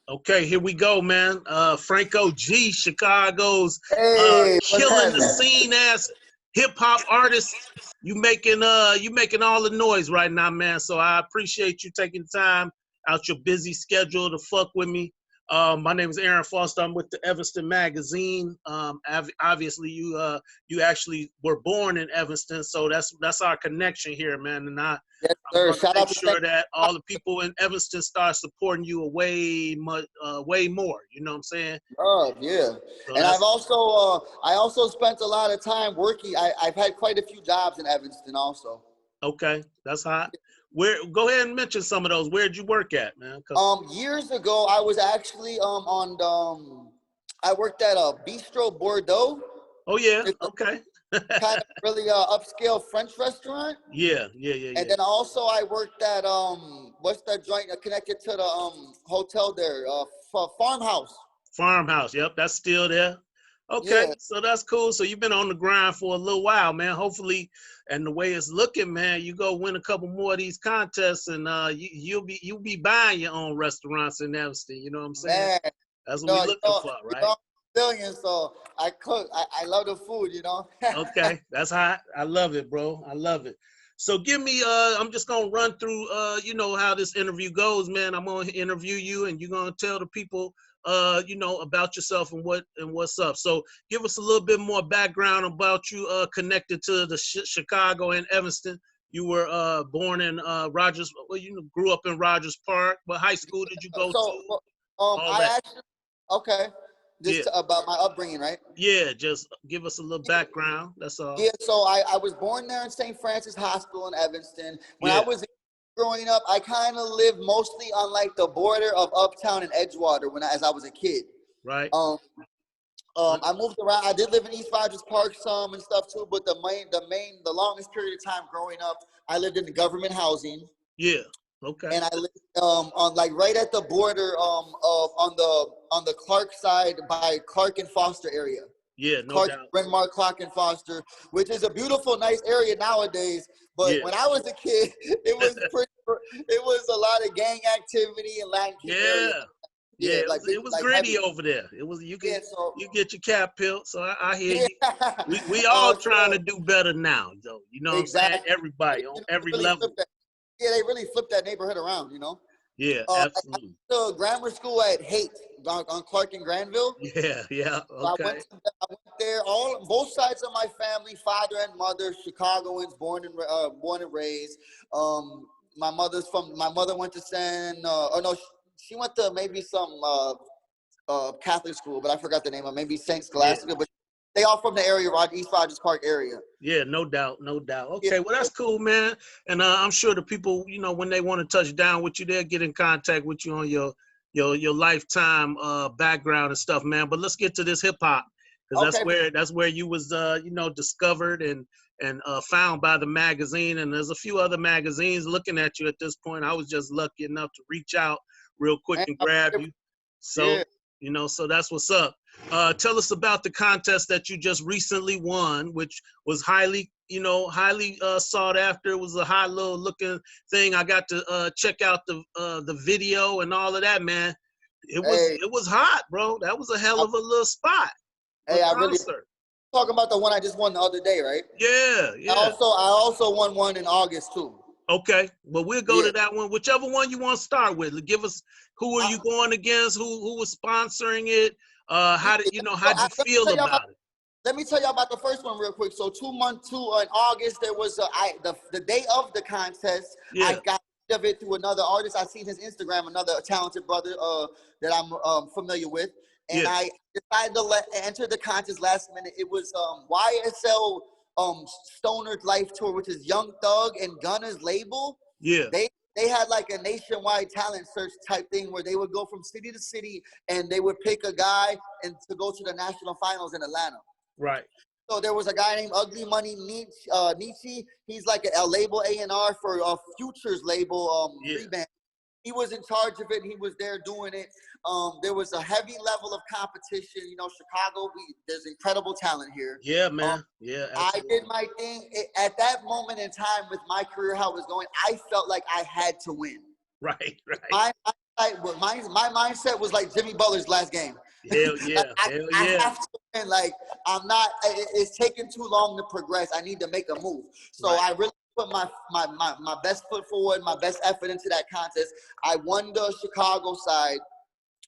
Okay, here we go, man. Franco G, Chicago's Hey, what's killing the happening? scene as hip hop artist. You making all the noise right now, man. So I appreciate you taking time out your busy schedule to fuck with me. My name is Aaron Foster. I'm with the Evanston magazine. Obviously, you actually were born in Evanston, so that's our connection here, man. And Yes, I'm sir. going to Shout make out to Franco. sure that all the people in Evanston start supporting you way more. You know what I'm saying? Oh, yeah. So And that's I also spent a lot of time working. I've had quite a few jobs in Evanston also. okay. That's hot. Go ahead and mention some of those. Where'd you work at, man? Years ago, I was actually I worked at a Bistro Bordeaux. Oh yeah. It's Okay. a kind of really upscale French restaurant. And Yeah. then also I worked at what's that joint connected to the hotel there? Farmhouse. Farmhouse. Yep, that's still there. Okay, Yeah. so that's cool. So you've been on the grind for a little while, man. Hopefully, and the way it's looking, man, you go win a couple more of these contests, and you'll be buying your own restaurants in Evanston. You know what I'm saying? Man, That's what we looking for, you right? know, I'm Brazilian, so I cook. I love the food, you know. Okay, that's hot. I love it, bro. I love it. So give me I'm just gonna run through you know how this interview goes, man. I'm gonna interview you and you're gonna tell the people you know about yourself and what's up. So give us a little bit more background about you connected to the Chicago and Evanston. You were born in Rogers, well, you grew up in Rogers Park. What high school did you go So, to? All I that. actually okay. Yeah. Just about my upbringing, right? Yeah, just give us a little background. That's all. Yeah. So I was born there in St. Francis Hospital in Evanston. When I Yeah, was growing up, I kind of lived mostly on like the border of Uptown and Edgewater as I was a kid. right. Um, I moved around. I did live in East Rogers Park some and stuff too, but the longest period of time growing up, I lived in the government housing, Yeah. Okay. and I lived on like right at the border of on the Clark side by Clark and Foster area. Yeah, no Clark, doubt. Bryn Mawr, Clark and Foster, which is a beautiful, nice area nowadays. But Yeah. when I was a kid, it was a lot of gang activity in Latin King area. Yeah. Yeah. Yeah, It like was big, it was like gritty heavy. over there. It was Yeah, so you get your cap pill. So I hear yeah. you. We all trying to So do better now, though. You know what I'm saying? exactly. Everybody on You know, every they really level. flipped that. Yeah, they really flipped that neighborhood around. You know. Yeah, I went absolutely. to grammar school at Haight on Clark and Granville. Yeah. So Okay. I went there. Both sides of my family, father and mother, Chicagoans, born and raised. My mother went to oh no, she went to maybe some Catholic school, but I forgot the name of maybe Saint Yeah. Scholastica. But they all from the area, East Rogers Park area. Yeah, no doubt, no doubt. Yeah. Okay, well that's cool, man. And I'm sure the people, you know, when they want to touch down with you, they'll get in contact with you on your lifetime background and stuff, man. But let's get to this hip hop because Okay. that's where you was you know discovered and found by the magazine. And there's a few other magazines looking at you at this point. I was just lucky enough to reach out real quick Man, and grab you. So yeah. you know, so that's what's up. Tell us about the contest that you just recently won, which was highly sought after. It was a high little looking thing. I got to check out the video and all of that, man. Hey, it was hot, bro. That was a hell I, of a little spot for hey, I really concert. talking about the one I just won the other day, right? Yeah. I also won one in August too. Okay, well we'll go Yeah. to that one, whichever one you want to start with. Give us who are you going against, who was sponsoring it, Yeah, how'd you feel about it? let me tell you about the first one real quick. So 2 months in August, there was the day of the contest. I Yeah, got rid of it through another artist. I seen his Instagram, another talented brother that I'm familiar with, and yeah, I decided to enter the contest last minute. It was YSL Stoner's Life Tour, which is Young Thug and Gunna's label. yeah. They had like a nationwide talent search type thing where they would go from city to city and they would pick a guy and to go to the national finals in Atlanta. Right. So there was a guy named Ugly Money Nietzsche. He's like a label A&R for Future's label Yeah. Reband. He was in charge of it. He was there doing it. There was a heavy level of competition. You know, Chicago, there's incredible talent here. Yeah, man. Yeah, I absolutely. did my thing. At that moment in time with my career, how it was going, I felt like I had to win. Right, right. My my mindset was like Jimmy Butler's last game. Hell yeah, Like hell I yeah. have to win. Like I'm not. It's taking too long to progress. I need to make a move. So Right. I really put my best foot forward, my best effort into that contest. I won the Chicago side.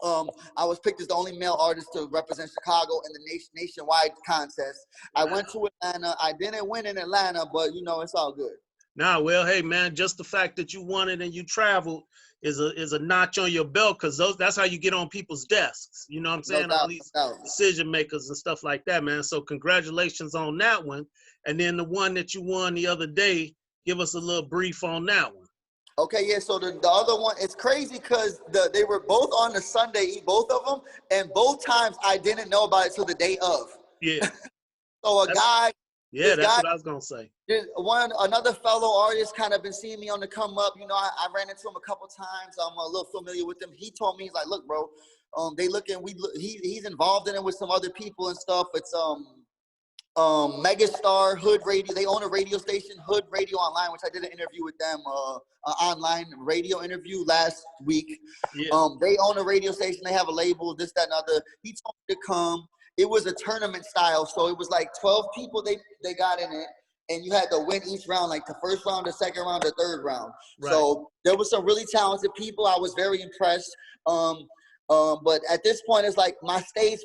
I was picked as the only male artist to represent Chicago in the nationwide contest. I went to Atlanta. I didn't win in Atlanta, but you know, it's all good. Nah, well, hey man, just the fact that you won it and you traveled is a notch on your belt, because that's how you get on people's desks. You know what I'm No saying? All doubt, these no doubt. decision makers and stuff like that, man. So congratulations on that one. And then the one that you won the other day, give us a little brief on that one. Okay, yeah. So the other one, it's crazy because they were both on the Sunday, both of them, and both times I didn't know about it till the day of. Yeah. So That's this that's guy, what I was gonna say. another fellow artist, kind of been seeing me on the come up. You know, I ran into him a couple times. I'm a little familiar with him. He told me, he's like, look, bro, they looking, he's involved in it with some other people and stuff. It's Megastar Hood Radio. They own a radio station, Hood Radio Online, which I did an interview with them, an online radio interview last week. Yeah. They own a radio station. They have a label, this, that, and other. He told me to come. It was a tournament style, so it was like 12 people they got in it, and you had to win each round, like the first round, the second round, the third round. Right. So there was some really talented people. I was very impressed. But at this point, it's like my stage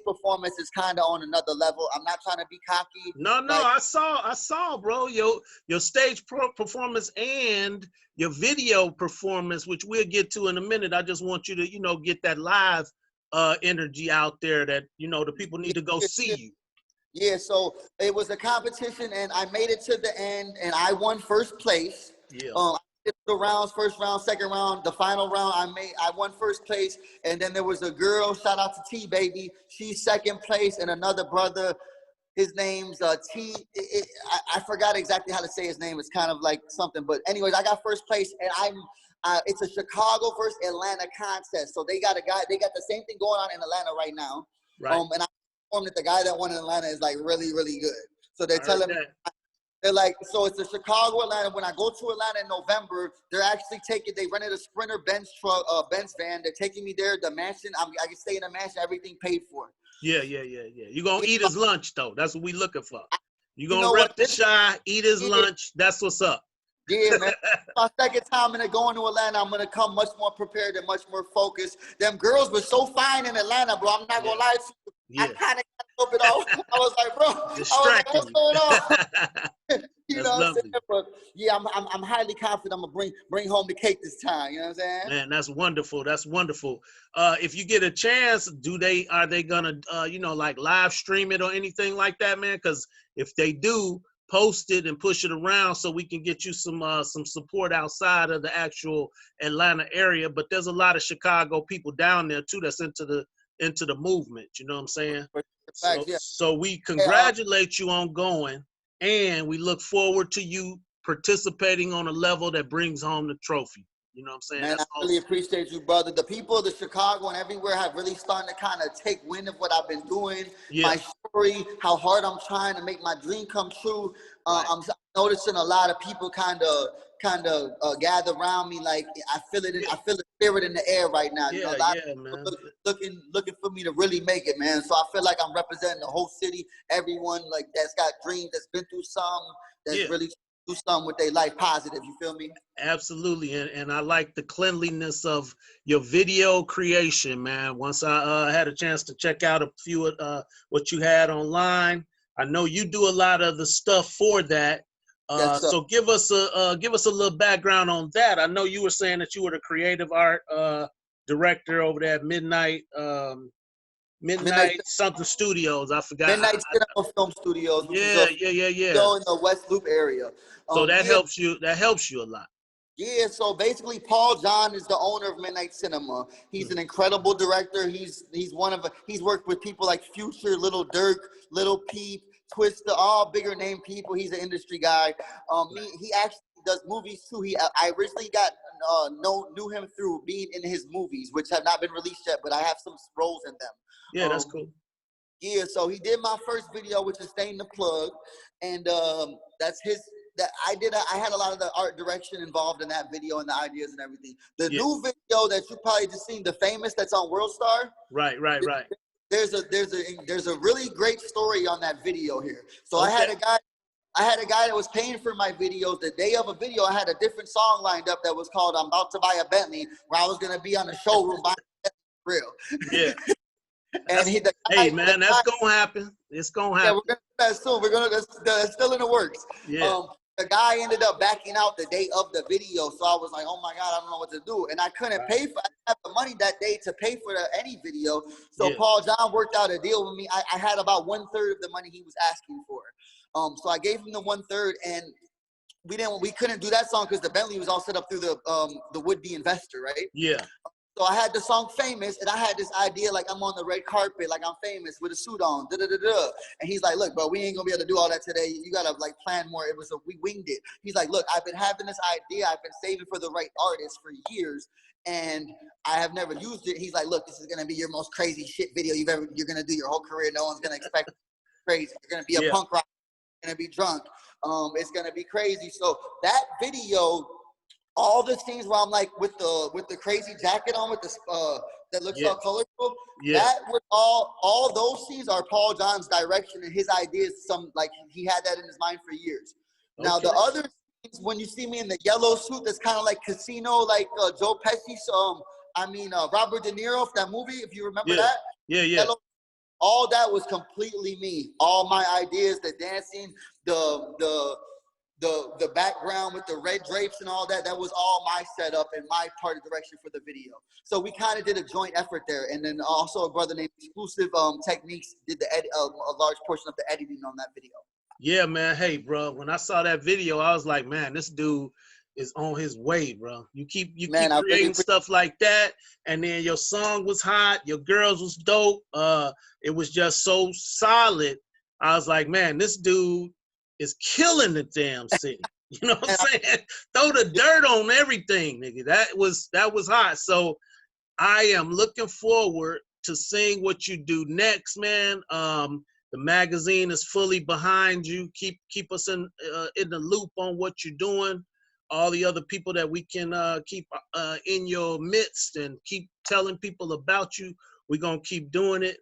performance is kind of on another level. I'm not trying to be cocky. No, like, I saw, bro, your stage performance and your video performance, which we'll get to in a minute. I just want you to, you know, get that live energy out there that, you know, the people need to go see you. Yeah, so it was a competition, and I made it to the end, and I won first place. Yeah. I did the rounds, first round, second round, the final round. I won first place, and then there was a girl. Shout out to T Baby. She's second place, and another brother. His name's T. I forgot exactly how to say his name. It's kind of like something, but anyways, I got first place, and it's a Chicago versus Atlanta contest. So they got the same thing going on in Atlanta right now. Right. And I informed that the guy that won in Atlanta is like really, really good. So they're telling me, they're like, so it's the Chicago, Atlanta. When I go to Atlanta in November, they're actually they rented a Sprinter Benz truck, Benz van. They're taking me there, the mansion. I can stay in the mansion, everything paid for. Yeah. You're going to eat his lunch, though. That's what we looking for. You're going to rep the Shy, eat his lunch. That's what's up. Yeah, man. My second time going to Atlanta, I'm going to come much more prepared and much more focused. Them girls were so fine in Atlanta, bro. I'm not going to lie to you. Yeah. I kind of got a little bit off. I was like, bro, distracting. What's going on? You know what I'm saying? Lovely. But yeah, I'm highly confident I'm going to bring home the cake this time. You know what I'm saying? Man, that's wonderful. That's wonderful. If you get a chance, are they going to, you know, like live stream it or anything like that, man? Because if they do, post it and push it around so we can get you some support outside of the actual Atlanta area. But there's a lot of Chicago people down there too that's into the movement. You know what I'm saying? So we congratulate you on going, and we look forward to you participating on a level that brings home the trophy. You know what I'm saying? Man, I really appreciate you, brother. The people of the Chicago and everywhere have really started to kind of take wind of what I've been doing, my story, how hard I'm trying to make my dream come true. I'm noticing a lot of people kind of gather around me. Like I feel it. I feel the spirit in the air right now. You know, a lot of people looking for me to really make it, man. So I feel like I'm representing the whole city. Everyone like that's got dreams, that's been through something, that's really do something with their life positive. You feel me? Absolutely. And I like the cleanliness of your video creation, man. Once I had a chance to check out a few of what you had online, I know you do a lot of the stuff for that. So give us a little background on that. I know you were saying that you were the creative art director over there at Midnight something studios. I forgot. Midnight Cinema Film Studios. Yeah. In the West Loop area. So that helps you. That helps you a lot. Yeah. So basically, Paul John is the owner of Midnight Cinema. He's an incredible director. He's worked with people like Future, Little Durk, Little Peep, Twista, all bigger name people. He's an industry guy. He actually does movies too. I originally knew him through being in his movies, which have not been released yet, but I have some roles in them. Yeah, that's cool. Yeah, so he did my first video, which is Staying the Plug, and that's his that I had a lot of the art direction involved in that video and the ideas and everything. The new video that you probably just seen, the famous that's on World Star. Right. There's a really great story on that video here. So I had a guy that was paying for my videos. The day of a video, I had a different song lined up that was called "I'm About to Buy a Bentley," where I was gonna be on the showroom buying a Bentley for real. Yeah. And hey man, that's gonna happen. It's gonna happen. Yeah, we're gonna do that soon. That's still in the works. Yeah. The guy ended up backing out the day of the video, so I was like, "Oh my God, I don't know what to do," and I couldn't pay for. I didn't have the money that day to pay for any video. So Paul John worked out a deal with me. I had about 1/3 of the money he was asking for. So I gave him the 1/3, and we couldn't do that song because the Bentley was all set up through the would-be investor, right? Yeah. So I had the song Famous, and I had this idea like I'm on the red carpet, like I'm famous with a suit on, da-da-da-da. And he's like, look, bro, we ain't gonna be able to do all that today. You gotta like plan more. We winged it. He's like, look, I've been having this idea. I've been saving for the right artist for years, and I have never used it. He's like, look, this is gonna be your most crazy shit video you're gonna do your whole career. No one's gonna expect crazy. You're gonna be a punk rock. You're gonna be drunk. It's gonna be crazy. So that video, all the scenes where I'm like with the crazy jacket on with the that looks all colorful. Yeah. That was all those scenes are Paul John's direction and his ideas. Like he had that in his mind for years. Okay. Now the other scenes, when you see me in the yellow suit, that's kind of like Casino, like Joe Pesci's. Robert De Niro, that movie, if you remember that. Yeah. Yellow, all that was completely me. All my ideas, the dancing, the background with the red drapes and all that, that was all my setup and my part of direction for the video. So we kind of did a joint effort there. And then also a brother named Exclusive Techniques did a large portion of the editing on that video. Yeah, man. Hey, bro, when I saw that video, I was like, man, this dude is on his way, bro. You keep creating stuff like that, and then your song was hot, your girls was dope. It was just so solid. I was like, man, this dude is killing the damn city. You know what I'm saying? Throw the dirt on everything, nigga. That was hot. So I am looking forward to seeing what you do next, man. The magazine is fully behind you. Keep us in the loop on what you're doing. All the other people that we can keep in your midst and keep telling people about you. We're gonna keep doing it.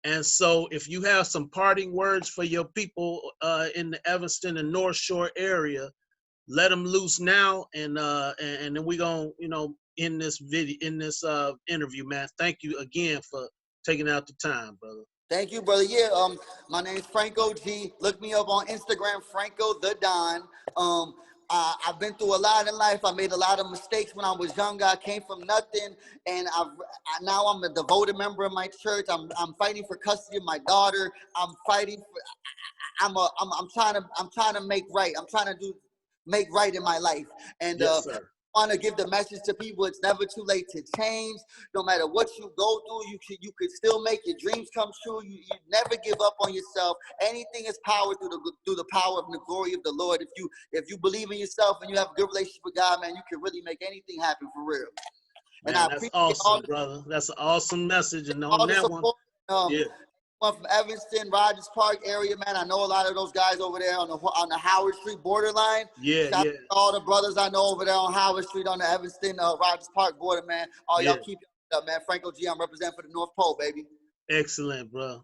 And so if you have some parting words for your people in the Evanston and North Shore area, let them loose now, and then we're gonna, end this interview, man. Thank you again for taking out the time, brother. Thank you, brother. Yeah, my name is Franco G. Look me up on Instagram, Franco the Don. I've been through a lot in life. I made a lot of mistakes when I was younger. I came from nothing, and now I'm a devoted member of my church. I'm fighting for custody of my daughter. I'm fighting for. I'm trying to make right. I'm trying to make right in my life. And I want to give the message to people: it's never too late to change. No matter what you go through, you could still make your dreams come true. You never give up on yourself. Anything is power through the power of the glory of the Lord. If you believe in yourself and you have a good relationship with God, man, you can really make anything happen for real. Man, and that's awesome, brother. That's an awesome message. And on that one, I'm from Evanston, Rogers Park area, man. I know a lot of those guys over there on the Howard Street borderline. Shout out to all the brothers I know over there on Howard Street on the Evanston, Rogers Park border, man. Y'all keep it up, man. Franco G, I'm representing for the North Pole, baby. Excellent, bro.